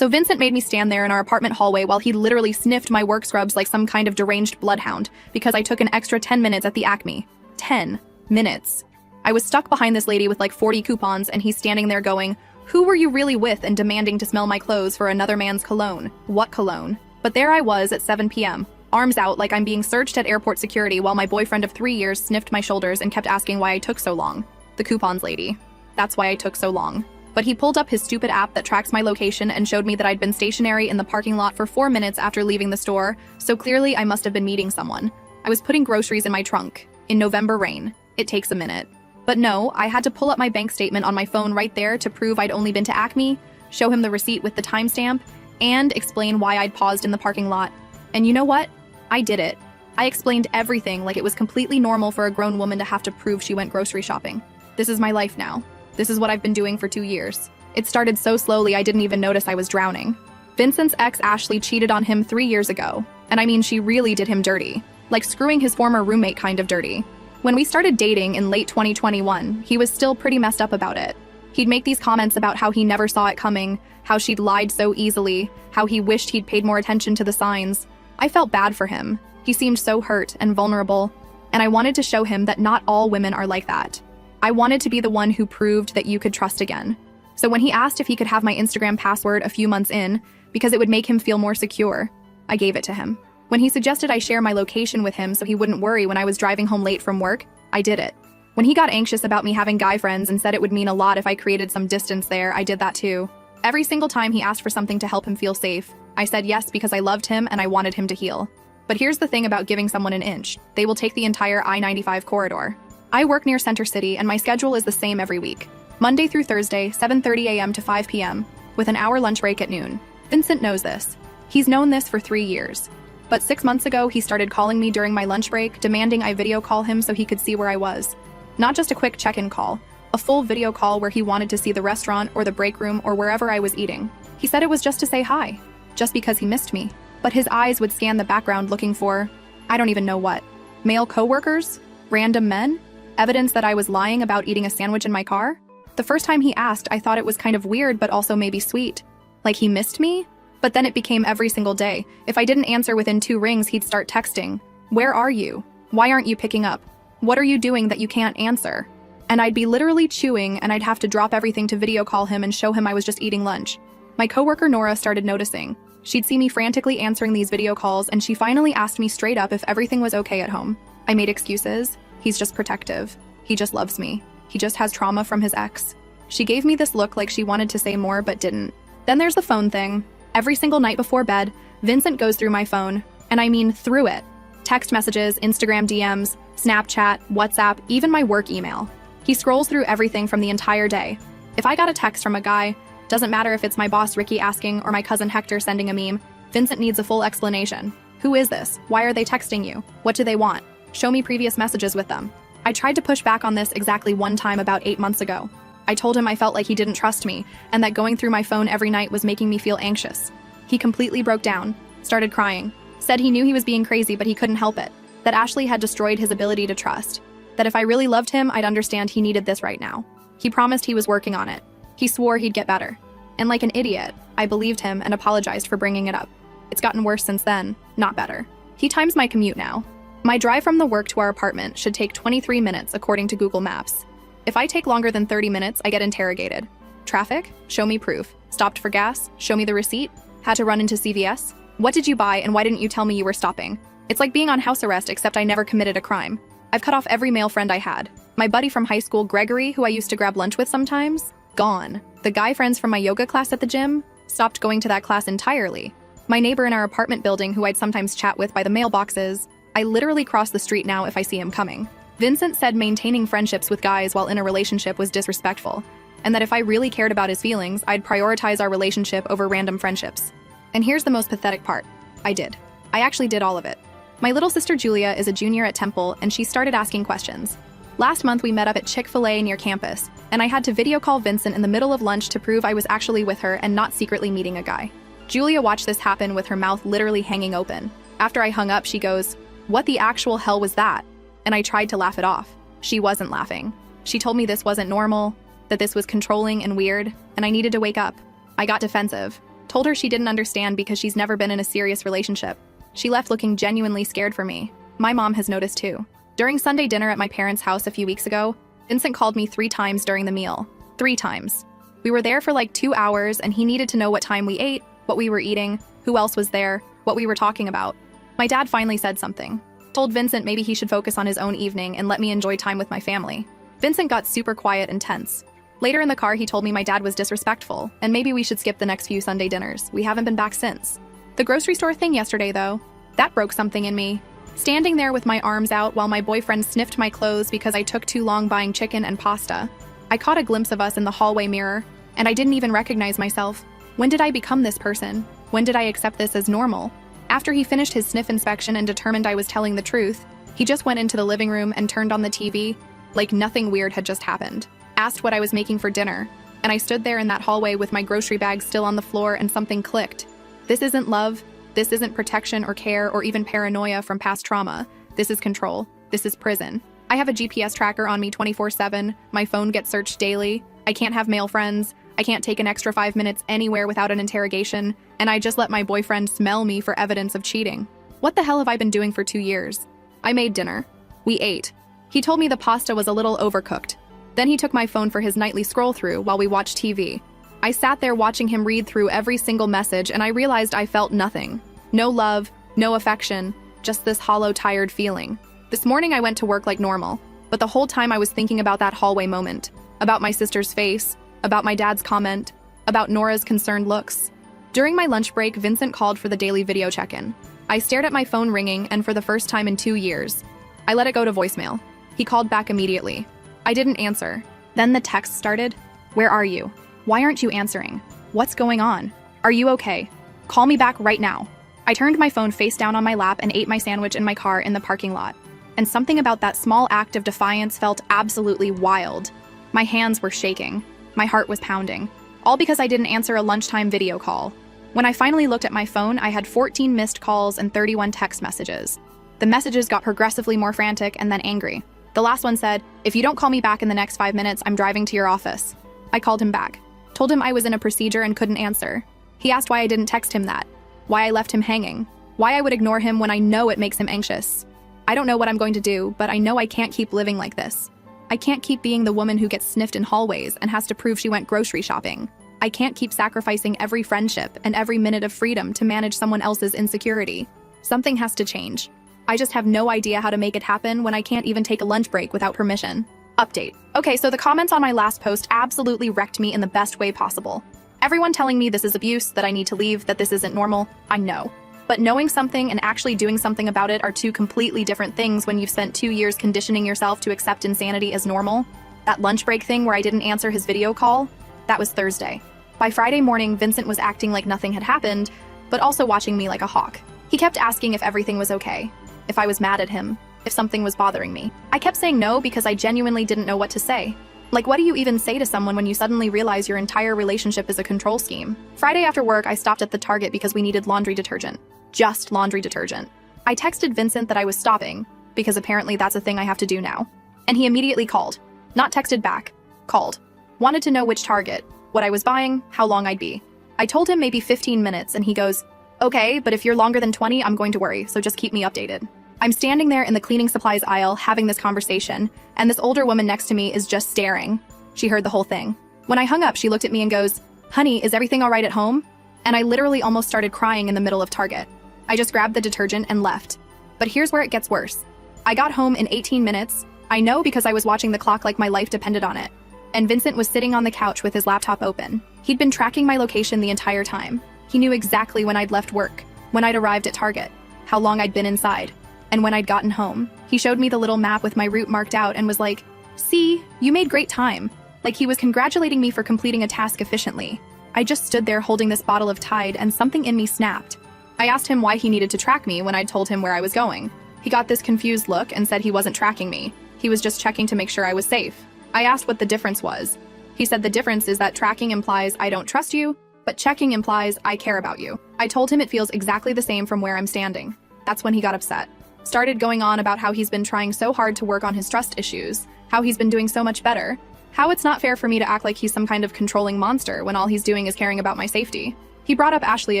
So Vincent made me stand there in our apartment hallway while he literally sniffed my work scrubs like some kind of deranged bloodhound because I took an extra 10 minutes at the Acme. 10 minutes. I was stuck behind this lady with like 40 coupons and he's standing there going, "Who were you really with?" and demanding to smell my clothes for another man's cologne. What cologne? But there I was at 7 p.m., arms out like I'm being searched at airport security while my boyfriend of 3 years sniffed my shoulders and kept asking why I took so long. The coupons lady. That's why I took so long. But he pulled up his stupid app that tracks my location and showed me that I'd been stationary in the parking lot for 4 minutes after leaving the store, so clearly I must have been meeting someone. I was putting groceries in my trunk. In November rain. It takes a minute. But no, I had to pull up my bank statement on my phone right there to prove I'd only been to Acme, show him the receipt with the timestamp, and explain why I'd paused in the parking lot. And you know what? I did it. I explained everything like it was completely normal for a grown woman to have to prove she went grocery shopping. This is my life now. This is what I've been doing for 2 years. It started so slowly I didn't even notice I was drowning. Vincent's ex Ashley cheated on him 3 years ago. And I mean, she really did him dirty. Like screwing his former roommate kind of dirty. When we started dating in late 2021, he was still pretty messed up about it. He'd make these comments about how he never saw it coming, how she'd lied so easily, how he wished he'd paid more attention to the signs. I felt bad for him. He seemed so hurt and vulnerable, and I wanted to show him that not all women are like that. I wanted to be the one who proved that you could trust again. So when he asked if he could have my Instagram password a few months in, because it would make him feel more secure, I gave it to him. When he suggested I share my location with him so he wouldn't worry when I was driving home late from work, I did it. When he got anxious about me having guy friends and said it would mean a lot if I created some distance there, I did that too. Every single time he asked for something to help him feel safe, I said yes because I loved him and I wanted him to heal. But here's the thing about giving someone an inch. They will take the entire I-95 corridor. I work near Center City and my schedule is the same every week. Monday through Thursday, 7:30 a.m. to 5 p.m., with an hour lunch break at noon. Vincent knows this. He's known this for 3 years. But 6 months ago, he started calling me during my lunch break, demanding I video call him so he could see where I was. Not just a quick check-in call, a full video call where he wanted to see the restaurant or the break room or wherever I was eating. He said it was just to say hi, just because he missed me. But his eyes would scan the background looking for, I don't even know what. Male coworkers? Random men? Evidence that I was lying about eating a sandwich in my car? The first time he asked, I thought it was kind of weird but also maybe sweet. Like he missed me? But then it became every single day. If I didn't answer within 2 rings, he'd start texting. Where are you? Why aren't you picking up? What are you doing that you can't answer? And I'd be literally chewing and I'd have to drop everything to video call him and show him I was just eating lunch. My coworker Nora started noticing. She'd see me frantically answering these video calls and she finally asked me straight up if everything was okay at home. I made excuses. He's just protective. He just loves me. He just has trauma from his ex. She gave me this look like she wanted to say more but didn't. Then there's the phone thing. Every single night before bed, Vincent goes through my phone, and I mean through it. Text messages, Instagram DMs, Snapchat, WhatsApp, even my work email. He scrolls through everything from the entire day. If I got a text from a guy, doesn't matter if it's my boss Ricky asking or my cousin Hector sending a meme, Vincent needs a full explanation. Who is this? Why are they texting you? What do they want? Show me previous messages with them. I tried to push back on this exactly one time about 8 months ago. I told him I felt like he didn't trust me, and that going through my phone every night was making me feel anxious. He completely broke down, started crying, said he knew he was being crazy but he couldn't help it, that Ashley had destroyed his ability to trust, that if I really loved him, I'd understand he needed this right now. He promised he was working on it. He swore he'd get better. And like an idiot, I believed him and apologized for bringing it up. It's gotten worse since then, not better. He times my commute now. My drive from the work to our apartment should take 23 minutes according to Google Maps. If I take longer than 30 minutes, I get interrogated. Traffic? Show me proof. Stopped for gas? Show me the receipt. Had to run into CVS? What did you buy and why didn't you tell me you were stopping? It's like being on house arrest except I never committed a crime. I've cut off every male friend I had. My buddy from high school, Gregory, who I used to grab lunch with sometimes, gone. The guy friends from my yoga class at the gym, stopped going to that class entirely. My neighbor in our apartment building who I'd sometimes chat with by the mailboxes, I literally cross the street now if I see him coming. Vincent said maintaining friendships with guys while in a relationship was disrespectful, and that if I really cared about his feelings, I'd prioritize our relationship over random friendships. And here's the most pathetic part. I did. I actually did all of it. My little sister Julia is a junior at Temple, and she started asking questions. Last month we met up at Chick-fil-A near campus, and I had to video call Vincent in the middle of lunch to prove I was actually with her and not secretly meeting a guy. Julia watched this happen with her mouth literally hanging open. After I hung up, she goes, "What the actual hell was that?" And I tried to laugh it off. She wasn't laughing. She told me this wasn't normal, that this was controlling and weird, and I needed to wake up. I got defensive. Told her she didn't understand because she's never been in a serious relationship. She left looking genuinely scared for me. My mom has noticed too. During Sunday dinner at my parents' house a few weeks ago, Vincent called me 3 times during the meal. 3 times. We were there for like 2 hours and he needed to know what time we ate, what we were eating, who else was there, what we were talking about. My dad finally said something. Told Vincent maybe he should focus on his own evening and let me enjoy time with my family. Vincent got super quiet and tense. Later in the car, he told me my dad was disrespectful, and maybe we should skip the next few Sunday dinners. We haven't been back since. The grocery store thing yesterday, though, that broke something in me. Standing there with my arms out while my boyfriend sniffed my clothes because I took too long buying chicken and pasta. I caught a glimpse of us in the hallway mirror, and I didn't even recognize myself. When did I become this person? When did I accept this as normal? After he finished his sniff inspection and determined I was telling the truth, he just went into the living room and turned on the TV like nothing weird had just happened. Asked what I was making for dinner, and I stood there in that hallway with my grocery bag still on the floor and something clicked. This isn't love, this isn't protection or care or even paranoia from past trauma. This is control. This is prison. I have a GPS tracker on me 24/7, my phone gets searched daily, I can't have male friends, I can't take an extra 5 minutes anywhere without an interrogation, and I just let my boyfriend smell me for evidence of cheating. What the hell have I been doing for 2 years? I made dinner. We ate. He told me the pasta was a little overcooked. Then he took my phone for his nightly scroll through while we watched TV. I sat there watching him read through every single message and I realized I felt nothing. No love, no affection, just this hollow, tired feeling. This morning I went to work like normal, but the whole time I was thinking about that hallway moment, about my sister's face, about my dad's comment, about Nora's concerned looks. During my lunch break, Vincent called for the daily video check-in. I stared at my phone ringing, and for the first time in 2 years, I let it go to voicemail. He called back immediately. I didn't answer. Then the text started. Where are you? Why aren't you answering? What's going on? Are you okay? Call me back right now. I turned my phone face down on my lap and ate my sandwich in my car in the parking lot. And something about that small act of defiance felt absolutely wild. My hands were shaking. My heart was pounding. All because I didn't answer a lunchtime video call. When I finally looked at my phone, I had 14 missed calls and 31 text messages. The messages got progressively more frantic and then angry. The last one said, "If you don't call me back in the next 5 minutes, I'm driving to your office." I called him back. Told him I was in a procedure and couldn't answer. He asked why I didn't text him that. Why I left him hanging. Why I would ignore him when I know it makes him anxious. I don't know what I'm going to do, but I know I can't keep living like this. I can't keep being the woman who gets sniffed in hallways and has to prove she went grocery shopping. I can't keep sacrificing every friendship and every minute of freedom to manage someone else's insecurity. Something has to change. I just have no idea how to make it happen when I can't even take a lunch break without permission. Update. Okay, so the comments on my last post absolutely wrecked me in the best way possible. Everyone telling me this is abuse, that I need to leave, that this isn't normal, I know. But knowing something and actually doing something about it are 2 completely different things when you've spent 2 years conditioning yourself to accept insanity as normal. That lunch break thing where I didn't answer his video call, that was Thursday. By Friday morning, Vincent was acting like nothing had happened, but also watching me like a hawk. He kept asking if everything was okay, if I was mad at him, if something was bothering me. I kept saying no because I genuinely didn't know what to say. Like, what do you even say to someone when you suddenly realize your entire relationship is a control scheme? Friday after work, I stopped at the Target because we needed laundry detergent. Just laundry detergent. I texted Vincent that I was stopping, because apparently that's a thing I have to do now. And he immediately called. Not texted back. Called. Wanted to know which Target, what I was buying, how long I'd be. I told him maybe 15 minutes, and he goes, "Okay, but if you're longer than 20, I'm going to worry, so just keep me updated." I'm standing there in the cleaning supplies aisle having this conversation, and this older woman next to me is just staring. She heard the whole thing. When I hung up, she looked at me and goes, "Honey, is everything all right at home?" And I literally almost started crying in the middle of Target. I just grabbed the detergent and left. But here's where it gets worse. I got home in 18 minutes. I know because I was watching the clock like my life depended on it. And Vincent was sitting on the couch with his laptop open. He'd been tracking my location the entire time. He knew exactly when I'd left work, when I'd arrived at Target, how long I'd been inside, and when I'd gotten home. He showed me the little map with my route marked out and was like, "See, you made great time." Like he was congratulating me for completing a task efficiently. I just stood there holding this bottle of Tide and something in me snapped. I asked him why he needed to track me when I'd told him where I was going. He got this confused look and said he wasn't tracking me. He was just checking to make sure I was safe. I asked what the difference was. He said the difference is that tracking implies I don't trust you, but checking implies I care about you. I told him it feels exactly the same from where I'm standing. That's when he got upset. Started going on about how he's been trying so hard to work on his trust issues, how he's been doing so much better, how it's not fair for me to act like he's some kind of controlling monster when all he's doing is caring about my safety. He brought up Ashley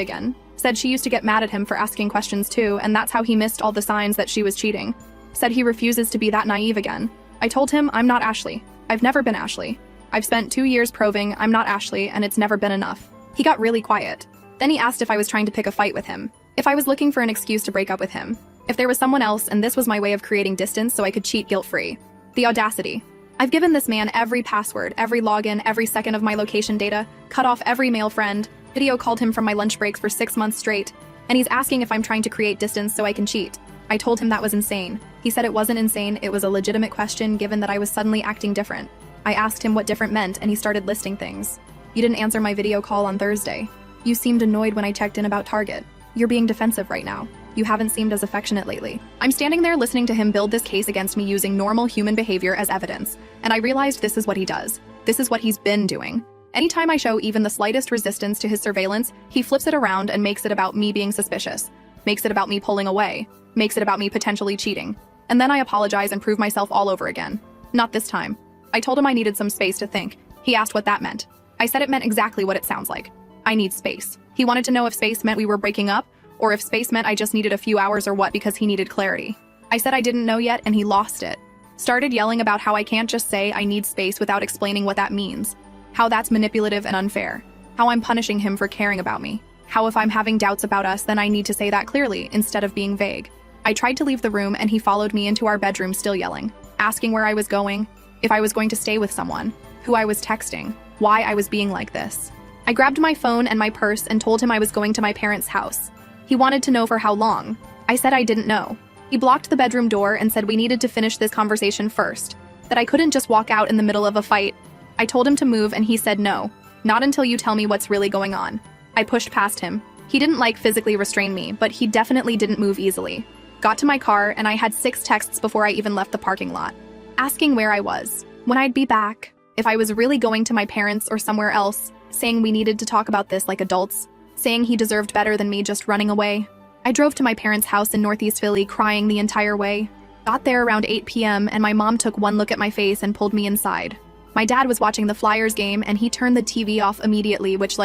again, said she used to get mad at him for asking questions too, and that's how he missed all the signs that she was cheating. Said he refuses to be that naive again. I told him I'm not Ashley. I've never been Ashley. I've spent 2 years proving I'm not Ashley, and it's never been enough. He got really quiet. Then he asked if I was trying to pick a fight with him, if I was looking for an excuse to break up with him, if there was someone else and this was my way of creating distance so I could cheat guilt-free. The audacity. I've given this man every password, every login, every second of my location data, cut off every male friend, video called him from my lunch breaks for 6 months straight, and he's asking if I'm trying to create distance so I can cheat. I told him that was insane. He said it wasn't insane, it was a legitimate question given that I was suddenly acting different. I asked him what different meant and he started listing things. You didn't answer my video call on Thursday. You seemed annoyed when I checked in about Target. You're being defensive right now. You haven't seemed as affectionate lately. I'm standing there listening to him build this case against me using normal human behavior as evidence, and I realized this is what he does. This is what he's been doing. Anytime I show even the slightest resistance to his surveillance, he flips it around and makes it about me being suspicious, makes it about me pulling away, makes it about me potentially cheating. And then I apologize and prove myself all over again. Not this time. I told him I needed some space to think. He asked what that meant. I said it meant exactly what it sounds like. I need space. He wanted to know if space meant we were breaking up, or if space meant I just needed a few hours or what because he needed clarity. I said I didn't know yet and he lost it. Started yelling about how I can't just say I need space without explaining what that means. How that's manipulative and unfair. How I'm punishing him for caring about me. How if I'm having doubts about us, then I need to say that clearly instead of being vague. I tried to leave the room and he followed me into our bedroom still yelling, asking where I was going, if I was going to stay with someone, who I was texting, why I was being like this. I grabbed my phone and my purse and told him I was going to my parents' house. He wanted to know for how long. I said I didn't know. He blocked the bedroom door and said we needed to finish this conversation first, that I couldn't just walk out in the middle of a fight. I told him to move and he said no, not until you tell me what's really going on. I pushed past him. He didn't physically restrain me, but he definitely didn't move easily. Got to my car and I had 6 texts before I even left the parking lot, asking where I was, when I'd be back, if I was really going to my parents or somewhere else, saying we needed to talk about this like adults, saying he deserved better than me just running away. I drove to my parents' house in Northeast Philly crying the entire way. Got there around 8 p.m. and my mom took one look at my face and pulled me inside. My dad was watching the Flyers game and he turned the TV off immediately, which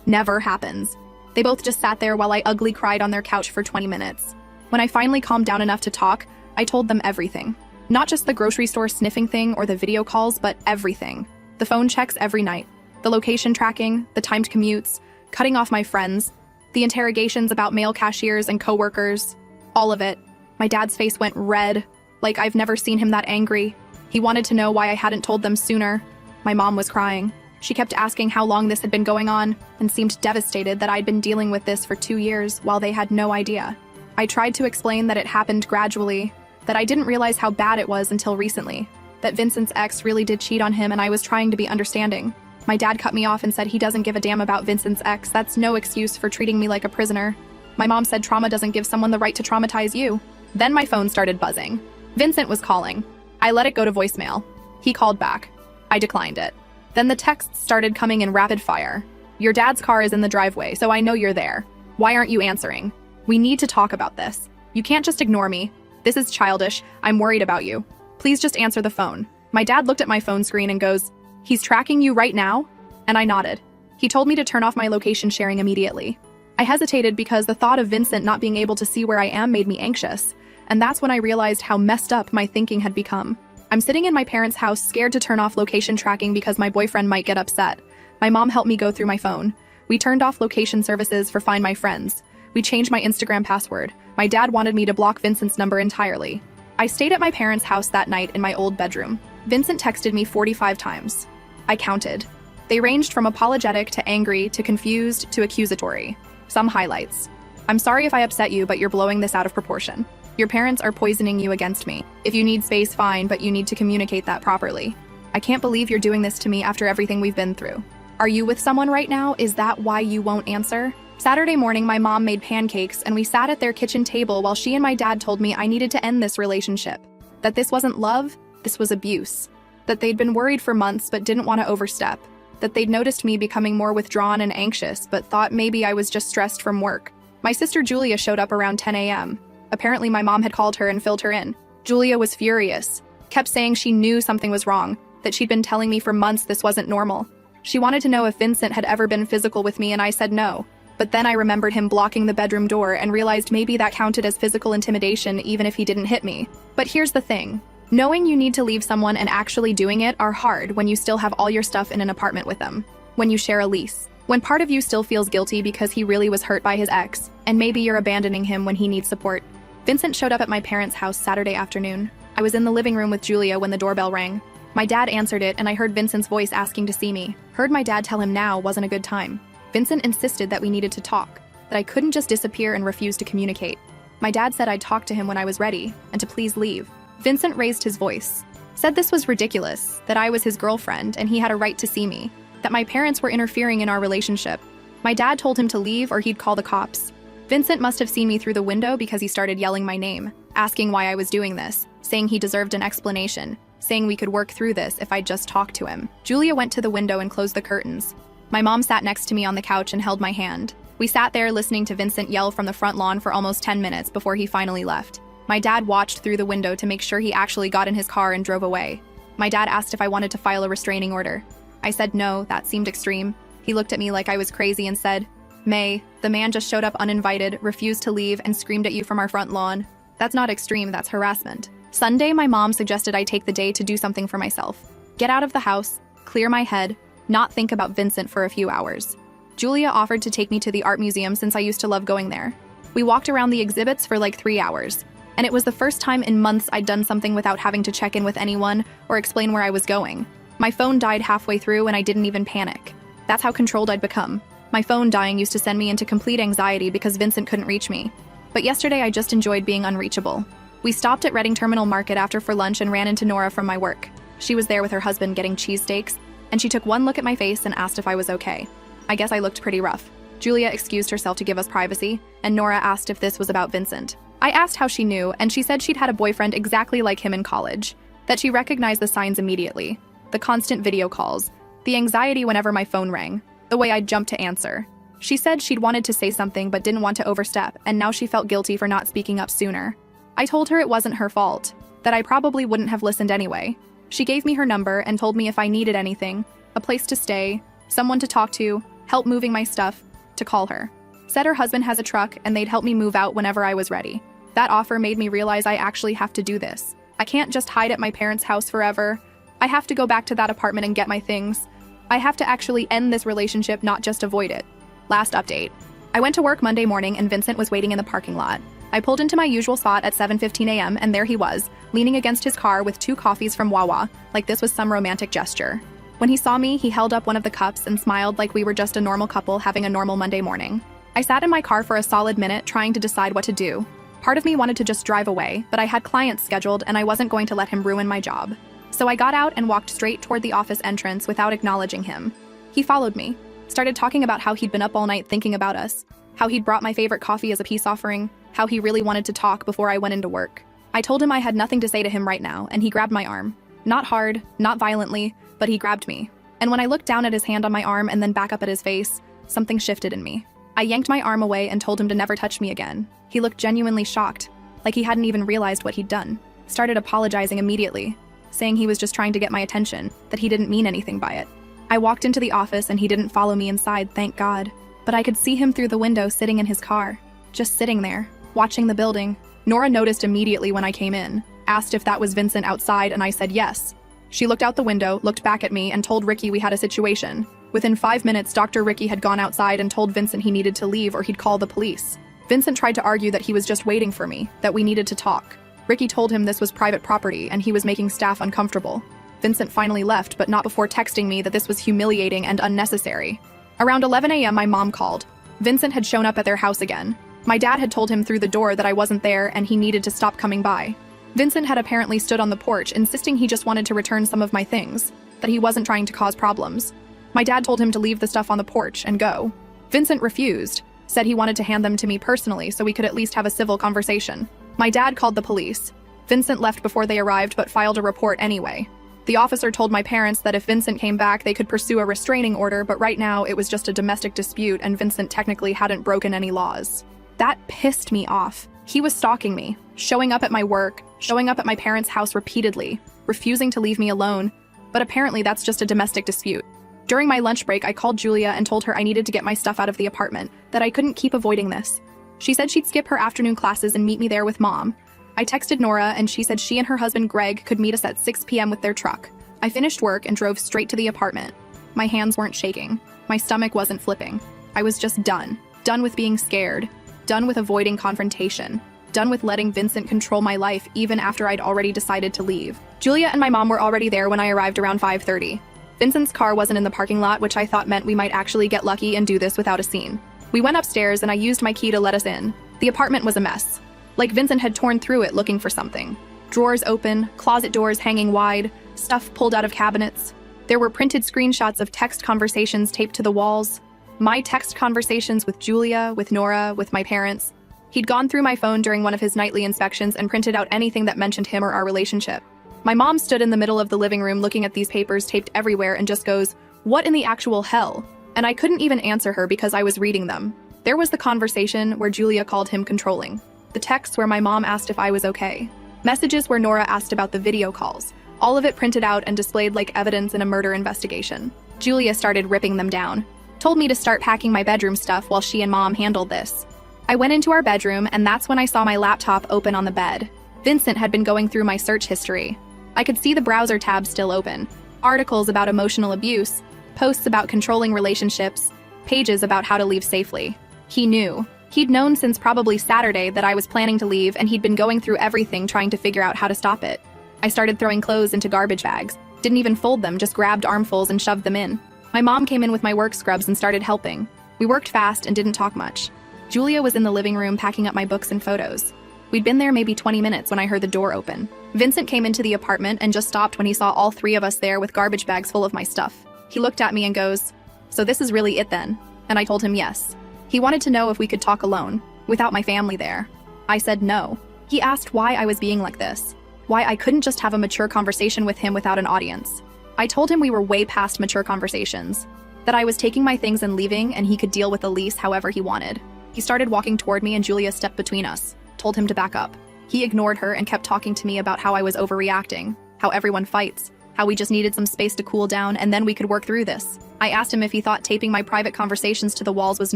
never happens. They both just sat there while I ugly cried on their couch for 20 minutes. When I finally calmed down enough to talk, I told them everything. Not just the grocery store sniffing thing or the video calls, but everything. The phone checks every night. The location tracking, the timed commutes, cutting off my friends, the interrogations about male cashiers and coworkers, all of it. My dad's face went red, like I've never seen him that angry. He wanted to know why I hadn't told them sooner. My mom was crying. She kept asking how long this had been going on and seemed devastated that I'd been dealing with this for 2 years while they had no idea. I tried to explain that it happened gradually, that I didn't realize how bad it was until recently, that Vincent's ex really did cheat on him and I was trying to be understanding. My dad cut me off and said he doesn't give a damn about Vincent's ex. That's no excuse for treating me like a prisoner. My mom said trauma doesn't give someone the right to traumatize you. Then my phone started buzzing. Vincent was calling. I let it go to voicemail. He called back. I declined it. Then the texts started coming in rapid fire. Your dad's car is in the driveway, so I know you're there. Why aren't you answering? We need to talk about this. You can't just ignore me. This is childish. I'm worried about you. Please just answer the phone. My dad looked at my phone screen and goes, "He's tracking you right now?" And I nodded. He told me to turn off my location sharing immediately. I hesitated because the thought of Vincent not being able to see where I am made me anxious, and that's when I realized how messed up my thinking had become. I'm sitting in my parents' house scared to turn off location tracking because my boyfriend might get upset. My mom helped me go through my phone. We turned off location services for Find My Friends. We changed my Instagram password. My dad wanted me to block Vincent's number entirely. I stayed at my parents' house that night in my old bedroom. Vincent texted me 45 times. I counted. They ranged from apologetic to angry to confused to accusatory. Some highlights. I'm sorry if I upset you, but you're blowing this out of proportion. Your parents are poisoning you against me. If you need space, fine, but you need to communicate that properly. I can't believe you're doing this to me after everything we've been through. Are you with someone right now? Is that why you won't answer? Saturday morning, my mom made pancakes and we sat at their kitchen table while she and my dad told me I needed to end this relationship. That this wasn't love, this was abuse. That they'd been worried for months but didn't want to overstep. That they'd noticed me becoming more withdrawn and anxious but thought maybe I was just stressed from work. My sister Julia showed up around 10 a.m. Apparently my mom had called her and filled her in. Julia was furious. Kept saying she knew something was wrong, that she'd been telling me for months this wasn't normal. She wanted to know if Vincent had ever been physical with me and I said no. But then I remembered him blocking the bedroom door and realized maybe that counted as physical intimidation even if he didn't hit me. But here's the thing. Knowing you need to leave someone and actually doing it are hard when you still have all your stuff in an apartment with them. When you share a lease. When part of you still feels guilty because he really was hurt by his ex, and maybe you're abandoning him when he needs support. Vincent showed up at my parents' house Saturday afternoon. I was in the living room with Julia when the doorbell rang. My dad answered it and I heard Vincent's voice asking to see me. Heard my dad tell him now wasn't a good time. Vincent insisted that we needed to talk, that I couldn't just disappear and refuse to communicate. My dad said I'd talk to him when I was ready, and to please leave. Vincent raised his voice, said this was ridiculous, that I was his girlfriend and he had a right to see me, that my parents were interfering in our relationship. My dad told him to leave or he'd call the cops. Vincent must have seen me through the window because he started yelling my name, asking why I was doing this, saying he deserved an explanation, saying we could work through this if I'd just talk to him. Julia went to the window and closed the curtains. My mom sat next to me on the couch and held my hand. We sat there listening to Vincent yell from the front lawn for almost 10 minutes before he finally left. My dad watched through the window to make sure he actually got in his car and drove away. My dad asked if I wanted to file a restraining order. I said no, that seemed extreme. He looked at me like I was crazy and said, "May, the man just showed up uninvited, refused to leave, and screamed at you from our front lawn. That's not extreme, that's harassment." Sunday, my mom suggested I take the day to do something for myself. Get out of the house, clear my head, not think about Vincent for a few hours. Julia offered to take me to the art museum since I used to love going there. We walked around the exhibits for like 3 hours. And it was the first time in months I'd done something without having to check in with anyone or explain where I was going. My phone died halfway through and I didn't even panic. That's how controlled I'd become. My phone dying used to send me into complete anxiety because Vincent couldn't reach me. But yesterday I just enjoyed being unreachable. We stopped at Reading Terminal Market after for lunch and ran into Nora from my work. She was there with her husband getting cheesesteaks, and she took one look at my face and asked if I was okay. I guess I looked pretty rough. Julia excused herself to give us privacy, and Nora asked if this was about Vincent. I asked how she knew, and she said she'd had a boyfriend exactly like him in college, that she recognized the signs immediately. The constant video calls, the anxiety whenever my phone rang, the way I'd jump to answer. She said she'd wanted to say something but didn't want to overstep, and now she felt guilty for not speaking up sooner. I told her it wasn't her fault, that I probably wouldn't have listened anyway. She gave me her number and told me if I needed anything, a place to stay, someone to talk to, help moving my stuff, to call her. Said her husband has a truck and they'd help me move out whenever I was ready. That offer made me realize I actually have to do this. I can't just hide at my parents' house forever. I have to go back to that apartment and get my things. I have to actually end this relationship, not just avoid it. Last update. I went to work Monday morning and Vincent was waiting in the parking lot. I pulled into my usual spot at 7:15 a.m. and there he was, leaning against his car with 2 coffees from Wawa, like this was some romantic gesture. When he saw me, he held up one of the cups and smiled like we were just a normal couple having a normal Monday morning. I sat in my car for a solid minute trying to decide what to do. Part of me wanted to just drive away, but I had clients scheduled and I wasn't going to let him ruin my job. So I got out and walked straight toward the office entrance without acknowledging him. He followed me, started talking about how he'd been up all night thinking about us, how he'd brought my favorite coffee as a peace offering, how he really wanted to talk before I went into work. I told him I had nothing to say to him right now, and he grabbed my arm. Not hard, not violently, but he grabbed me. And when I looked down at his hand on my arm and then back up at his face, something shifted in me. I yanked my arm away and told him to never touch me again. He looked genuinely shocked, like he hadn't even realized what he'd done. Started apologizing immediately, saying he was just trying to get my attention, that he didn't mean anything by it. I walked into the office and he didn't follow me inside, thank God. But I could see him through the window sitting in his car, just sitting there, watching the building. Nora noticed immediately when I came in, asked if that was Vincent outside, and I said yes. She looked out the window, looked back at me, and told Ricky we had a situation. Within 5 minutes, Dr. Ricky had gone outside and told Vincent he needed to leave or he'd call the police. Vincent tried to argue that he was just waiting for me, that we needed to talk. Ricky told him this was private property and he was making staff uncomfortable. Vincent finally left, but not before texting me that this was humiliating and unnecessary. Around 11 a.m., my mom called. Vincent had shown up at their house again. My dad had told him through the door that I wasn't there and he needed to stop coming by. Vincent had apparently stood on the porch, insisting he just wanted to return some of my things, that he wasn't trying to cause problems. My dad told him to leave the stuff on the porch and go. Vincent refused, said he wanted to hand them to me personally so we could at least have a civil conversation. My dad called the police. Vincent left before they arrived but filed a report anyway. The officer told my parents that if Vincent came back, they could pursue a restraining order, but right now it was just a domestic dispute and Vincent technically hadn't broken any laws. That pissed me off. He was stalking me, showing up at my work, showing up at my parents' house repeatedly, refusing to leave me alone, but apparently that's just a domestic dispute. During my lunch break, I called Julia and told her I needed to get my stuff out of the apartment, that I couldn't keep avoiding this. She said she'd skip her afternoon classes and meet me there with Mom. I texted Nora and she said she and her husband Greg could meet us at 6 p.m. with their truck. I finished work and drove straight to the apartment. My hands weren't shaking. My stomach wasn't flipping. I was just done. Done with being scared. Done with avoiding confrontation. Done with letting Vincent control my life even after I'd already decided to leave. Julia and my mom were already there when I arrived around 5:30. Vincent's car wasn't in the parking lot, which I thought meant we might actually get lucky and do this without a scene. We went upstairs and I used my key to let us in. The apartment was a mess. Like Vincent had torn through it looking for something. Drawers open, closet doors hanging wide, stuff pulled out of cabinets. There were printed screenshots of text conversations taped to the walls. My text conversations with Julia, with Nora, with my parents. He'd gone through my phone during one of his nightly inspections and printed out anything that mentioned him or our relationship. My mom stood in the middle of the living room looking at these papers taped everywhere and just goes, "What in the actual hell?" And I couldn't even answer her because I was reading them. There was the conversation where Julia called him controlling. The texts where my mom asked if I was okay. Messages where Nora asked about the video calls. All of it printed out and displayed like evidence in a murder investigation. Julia started ripping them down. Told me to start packing my bedroom stuff while she and Mom handled this. I went into our bedroom and that's when I saw my laptop open on the bed. Vincent had been going through my search history. I could see the browser tab still open. Articles about emotional abuse, posts about controlling relationships, pages about how to leave safely. He knew. He'd known since probably Saturday that I was planning to leave and he'd been going through everything trying to figure out how to stop it. I started throwing clothes into garbage bags. Didn't even fold them, just grabbed armfuls and shoved them in. My mom came in with my work scrubs and started helping. We worked fast and didn't talk much. Julia was in the living room packing up my books and photos. We'd been there maybe 20 minutes when I heard the door open. Vincent came into the apartment and just stopped when he saw all three of us there with garbage bags full of my stuff. He looked at me and goes, "So this is really it then?" And I told him yes. He wanted to know if we could talk alone, without my family there. I said no. He asked why I was being like this, why I couldn't just have a mature conversation with him without an audience. I told him we were way past mature conversations, that I was taking my things and leaving and he could deal with the lease however he wanted. He started walking toward me and Julia stepped between us, told him to back up. He ignored her and kept talking to me about how I was overreacting, how everyone fights, how we just needed some space to cool down and then we could work through this. I asked him if he thought taping my private conversations to the walls was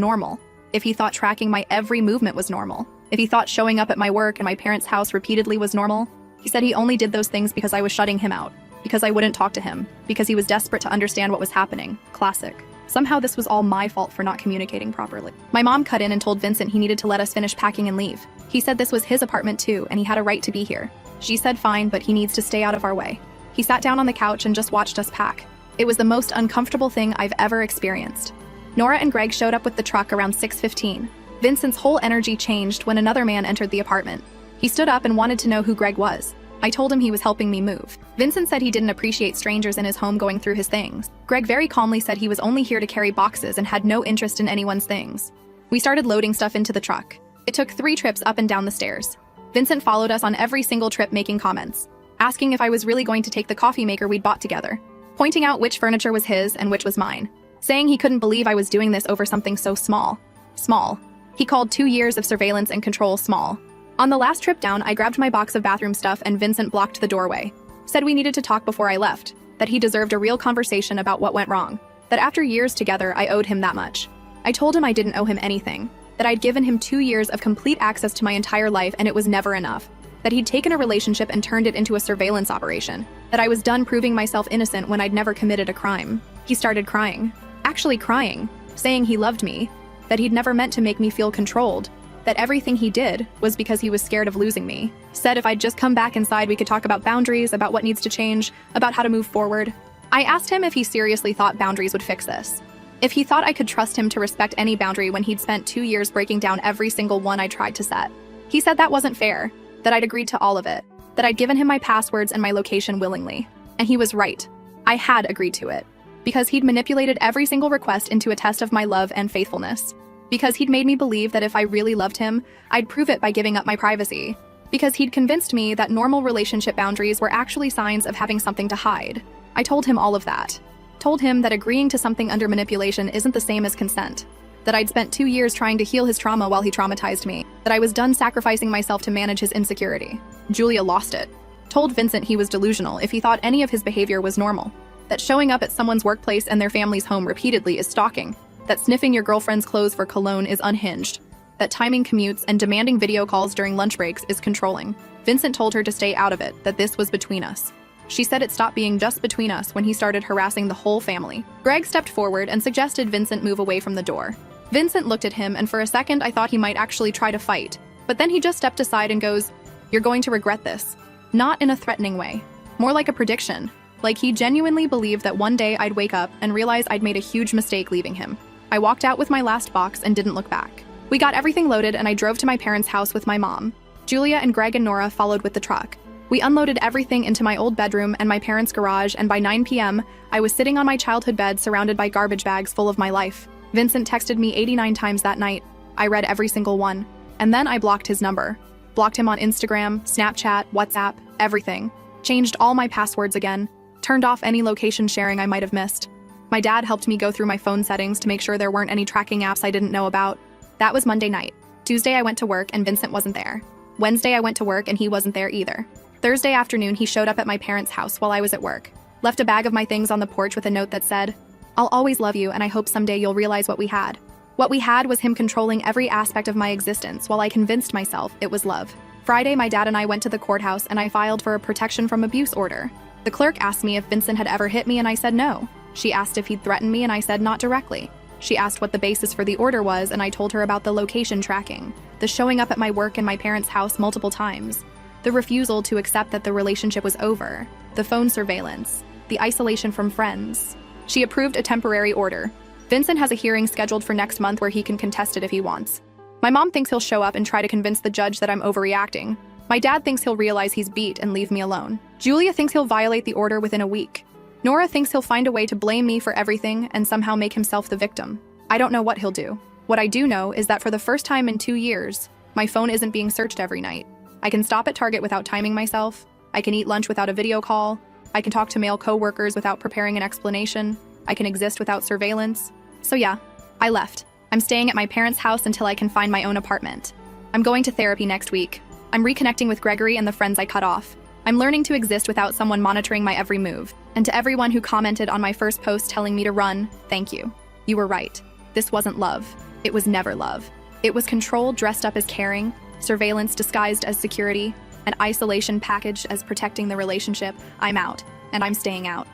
normal, if he thought tracking my every movement was normal, if he thought showing up at my work and my parents' house repeatedly was normal. He said he only did those things because I was shutting him out, because I wouldn't talk to him, because he was desperate to understand what was happening. Classic. Somehow this was all my fault for not communicating properly. My mom cut in and told Vincent he needed to let us finish packing and leave. He said this was his apartment too and he had a right to be here. She said fine, but he needs to stay out of our way. He sat down on the couch and just watched us pack. It was the most uncomfortable thing I've ever experienced. Nora and Greg showed up with the truck around 6:15. Vincent's whole energy changed when another man entered the apartment. He stood up and wanted to know who Greg was. I told him he was helping me move. Vincent said he didn't appreciate strangers in his home going through his things. Greg very calmly said he was only here to carry boxes and had no interest in anyone's things. We started loading stuff into the truck. It took 3 trips up and down the stairs. Vincent followed us on every single trip making comments, asking if I was really going to take the coffee maker we'd bought together, pointing out which furniture was his and which was mine, saying he couldn't believe I was doing this over something so small. Small. He called 2 years of surveillance and control small. On the last trip down, I grabbed my box of bathroom stuff and Vincent blocked the doorway. Said we needed to talk before I left, that he deserved a real conversation about what went wrong, that after years together, I owed him that much. I told him I didn't owe him anything, that I'd given him 2 years of complete access to my entire life and it was never enough, that he'd taken a relationship and turned it into a surveillance operation, that I was done proving myself innocent when I'd never committed a crime. He started crying. Actually crying, saying he loved me, that he'd never meant to make me feel controlled, that everything he did was because he was scared of losing me. Said if I'd just come back inside we could talk about boundaries, about what needs to change, about how to move forward. I asked him if he seriously thought boundaries would fix this. If he thought I could trust him to respect any boundary when he'd spent 2 years breaking down every single one I tried to set. He said that wasn't fair, that I'd agreed to all of it, that I'd given him my passwords and my location willingly. And he was right. I had agreed to it. Because he'd manipulated every single request into a test of my love and faithfulness. Because he'd made me believe that if I really loved him, I'd prove it by giving up my privacy. Because he'd convinced me that normal relationship boundaries were actually signs of having something to hide. I told him all of that. Told him that agreeing to something under manipulation isn't the same as consent. That I'd spent 2 years trying to heal his trauma while he traumatized me. That I was done sacrificing myself to manage his insecurity. Julia lost it. Told Vincent he was delusional if he thought any of his behavior was normal. that showing up at someone's workplace and their family's home repeatedly is stalking, that sniffing your girlfriend's clothes for cologne is unhinged, that timing commutes and demanding video calls during lunch breaks is controlling. Vincent told her to stay out of it, that this was between us. She said it stopped being just between us when he started harassing the whole family. Greg stepped forward and suggested Vincent move away from the door. Vincent looked at him, and for a second I thought he might actually try to fight, but then he just stepped aside and goes, "You're going to regret this." Not in a threatening way, more like a prediction. Like he genuinely believed that one day I'd wake up and realize I'd made a huge mistake leaving him. I walked out with my last box and didn't look back. We got everything loaded and I drove to my parents' house with my mom. Julia and Greg and Nora followed with the truck. We unloaded everything into my old bedroom and my parents' garage, and by 9 p.m., I was sitting on my childhood bed surrounded by garbage bags full of my life. Vincent texted me 89 times that night. I read every single one. And then I blocked his number. Blocked him on Instagram, Snapchat, WhatsApp, everything. Changed all my passwords again. Turned off any location sharing I might have missed. My dad helped me go through my phone settings to make sure there weren't any tracking apps I didn't know about. That was Monday night. Tuesday I went to work and Vincent wasn't there. Wednesday I went to work and he wasn't there either. Thursday afternoon he showed up at my parents' house while I was at work. Left a bag of my things on the porch with a note that said, "I'll always love you and I hope someday you'll realize what we had." What we had was him controlling every aspect of my existence while I convinced myself it was love. Friday my dad and I went to the courthouse and I filed for a protection from abuse order. The clerk asked me if Vincent had ever hit me and I said no. She asked if he'd threatened me and I said not directly. She asked what the basis for the order was and I told her about the location tracking, the showing up at my work and my parents' house multiple times, the refusal to accept that the relationship was over, the phone surveillance, the isolation from friends. She approved a temporary order. Vincent has a hearing scheduled for next month where he can contest it if he wants. My mom thinks he'll show up and try to convince the judge that I'm overreacting. My dad thinks he'll realize he's beat and leave me alone. Julia thinks he'll violate the order within a week. Nora thinks he'll find a way to blame me for everything and somehow make himself the victim. I don't know what he'll do. What I do know is that for the first time in 2 years, my phone isn't being searched every night. I can stop at Target without timing myself. I can eat lunch without a video call. I can talk to male coworkers without preparing an explanation. I can exist without surveillance. So yeah, I left. I'm staying at my parents' house until I can find my own apartment. I'm going to therapy next week. I'm reconnecting with Gregory and the friends I cut off. I'm learning to exist without someone monitoring my every move. And to everyone who commented on my first post telling me to run, thank you. You were right. This wasn't love. It was never love. It was control dressed up as caring, surveillance disguised as security, and isolation packaged as protecting the relationship. I'm out, and I'm staying out.